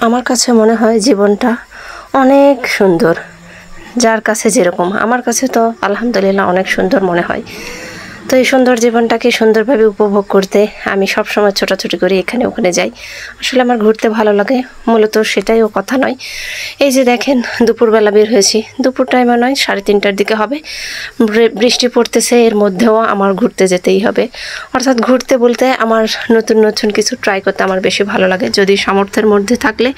আমার কাছে মনে হয় জীবনটা অনেক সুন্দর, যার কাছে যেরকম। আমার কাছে তো আলহামদুলিল্লাহ অনেক সুন্দর মনে হয়। তো এই সুন্দর জীবনটাকে সুন্দরভাবে উপভোগ করতে আমি সবসময় ছোটাছুটি করি, এখানে ওখানে যাই। আসলে আমার ঘুরতে ভালো লাগে, মূলত সেটাইও কথা নয়। এই যে দেখেন দুপুরবেলা বের হয়েছি, দুপুর টাইমে নয় 3:30টার দিকে হবে, বৃষ্টি পড়তেছে, এর মধ্যেও আমার ঘুরতে যেতেই হবে। অর্থাৎ ঘুরতে বলতে আমার নতুন নতুন কিছু ট্রাই করতে আমার বেশি ভালো লাগে। যদি সামর্থ্যের মধ্যে থাকলে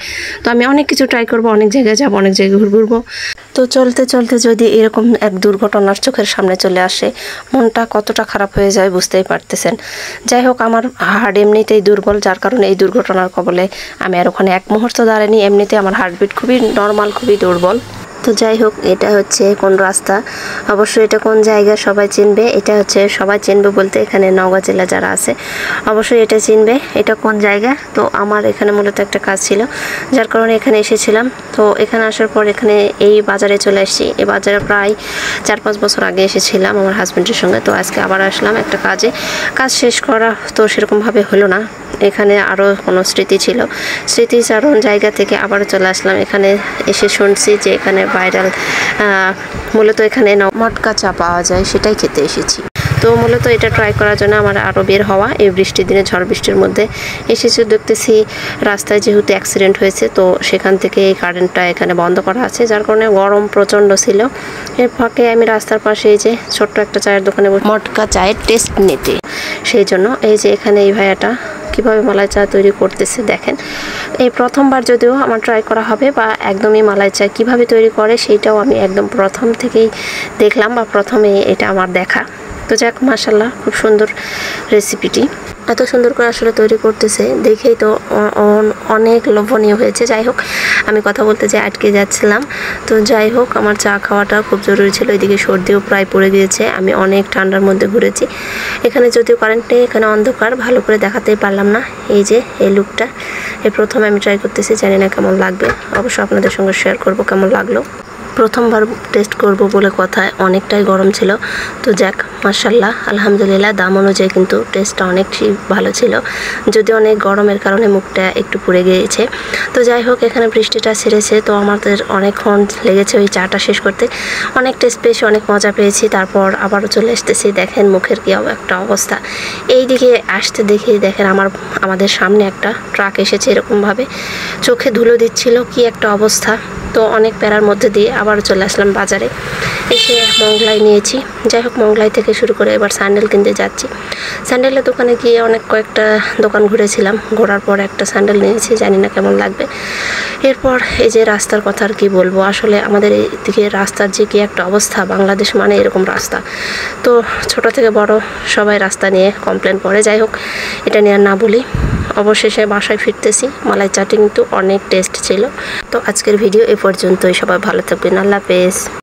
তো আমি অনেক কিছু ট্রাই করব, অনেক জায়গায় যাব, অনেক জায়গায় ঘুরবো। তো চলতে চলতে যদি এরকম এক দুর্ঘটনার চোখের সামনে চলে আসে, মনটা কতটা খারাপ হয়ে যায় বুঝতেই পারতেছেন। যাই হোক, আমার হার্ট এমনিতেই দুর্বল, যার কারণে এই দুর্ঘটনার কবলে আমি আর ওখানে এক মুহূর্ত দাঁড়াইনি। এমনিতে আমার হার্টবিট খুবই নর্মাল, খুবই দুর্বল। তো যাই হোক, এটা হচ্ছে কোন রাস্তা, অবশ্যই এটা কোন জায়গা সবাই চিনবে। এটা হচ্ছে সবাই চিনবে বলতে এখানে নওগাঁ জেলা যারা আছে অবশ্যই এটা চিনবে। এটা কোন জায়গা? তো আমার এখানে মূলত একটা কাজ ছিল, যার কারণে এখানে এসেছিলাম। তো এখানে আসার পর এখানে এই বাজারে চলে আসছি। এই বাজারে প্রায় 4-5 বছর আগে এসেছিলাম আমার হাজব্যান্ডের সঙ্গে। তো আজকে আবার আসলাম একটা কাজে। কাজ শেষ করা তো সেরকমভাবে হলো না, এখানে আরও কোনো স্মৃতি ছিল, স্মৃতিচারণ জায়গা থেকে আবারও চলে আসলাম। এখানে এসে শুনছি যে এখানে ভাইরাল, মূলত এখানে মটকা চা পাওয়া যায়, সেটাই খেতে এসেছি। তো মূলত এটা ট্রাই করার জন্য আমার আরও বের হওয়া। এই বৃষ্টির দিনে, ঝড় বৃষ্টির মধ্যে এসেছি। দেখতেছি রাস্তায় যেহেতু অ্যাক্সিডেন্ট হয়েছে, তো সেখান থেকে এই কারেন্টটা এখানে বন্ধ করা আছে, যার কারণে গরম প্রচণ্ড ছিল। এর ফাঁকে আমি রাস্তার পাশে এই যে ছোট্ট একটা চায়ের দোকানে মটকা চায়ের টেস্ট নিতে, সেই জন্য এই যে এখানে এই ভাইয়াটা কীভাবে মালাই চা তৈরি করতেছে দেখেন। এই প্রথমবার যদিও আমার ট্রাই করা হবে, বা একদমই মালাই চা কীভাবে তৈরি করে সেইটাও আমি একদম প্রথম থেকেই দেখলাম, বা প্রথমে এটা আমার দেখা। তো যাক, মাশাআল্লাহ, খুব সুন্দর রেসিপিটি। এত সুন্দর করে আসলে তৈরি করতেছে দেখেই তো অনেক লোভনীয় হয়েছে। যাই হোক, আমি কথা বলতে যে আটকে যাচ্ছিলাম। তো যাই হোক, আমার চা খাওয়াটা খুব জরুরি ছিল। এদিকে সর্দিও প্রায় পড়ে গিয়েছে, আমি অনেক ঠান্ডার মধ্যে ঘুরেছি। এখানে যদিও কারেন্ট নেই, এখানে অন্ধকার, ভালো করে দেখাতেই পারলাম না। এই যে এই লুকটা, এই প্রথমে আমি ট্রাই করতেছি, জানি না কেমন লাগবে, অবশ্য আপনাদের সঙ্গে শেয়ার করব কেমন লাগলো। প্রথমবার টেস্ট করব বলে কথায় অনেকটাই গরম ছিল। তো যাক, মাশাআল্লাহ, আলহামদুলিল্লাহ, দাম অনুযায়ী কিন্তু টেস্টটা অনেকই ভালো ছিল, যদি অনেক গরমের কারণে মুখটা একটু পুড়ে গিয়েছে। তো যাই হোক, এখানে বৃষ্টিটা ছেড়েছে, তো আমাদের অনেকক্ষণ লেগেছে ওই চাটা শেষ করতে। অনেক টেস্ট পেয়েছি, অনেক মজা পেয়েছি। তারপর আবারও চলে আসতেছি, দেখেন মুখের কি একটা অবস্থা। এই দিকে আসতে দেখে দেখেন আমাদের সামনে একটা ট্রাক এসেছে, এরকমভাবে চোখে ধুলো দিচ্ছিল, কি একটা অবস্থা। তো অনেক প্যারার মধ্যে দিয়ে আবারও চলে আসলাম বাজারে, এসে মোগলাই নিয়েছি। যাই হোক, মোগলাই থেকে শুরু করে এবার স্যান্ডেল কিনতে যাচ্ছি। স্যান্ডেলের দোকানে গিয়ে কয়েকটা দোকান ঘুরেছিলাম, ঘোরার পর একটা স্যান্ডেল নিয়েছি, জানি না কেমন লাগবে। এরপর এই যে রাস্তার কথা আর কি বলবো, আসলে আমাদের এইদিকে রাস্তার যে কি একটা অবস্থা, বাংলাদেশ মানে এরকম রাস্তা। তো ছোট থেকে বড় সবাই রাস্তা নিয়ে কমপ্লেন করে। যাই হোক, এটা নিয়ে আর না বলি। অবশেষে বাসায় ফিরতেছি। মালাই চাটি কিন্তু অনেক টেস্ট ছিল। তো আজকের ভিডিও এ পর্যন্তই। সবাই ভালো থাকবেন, আল্লাহ হাফেজ।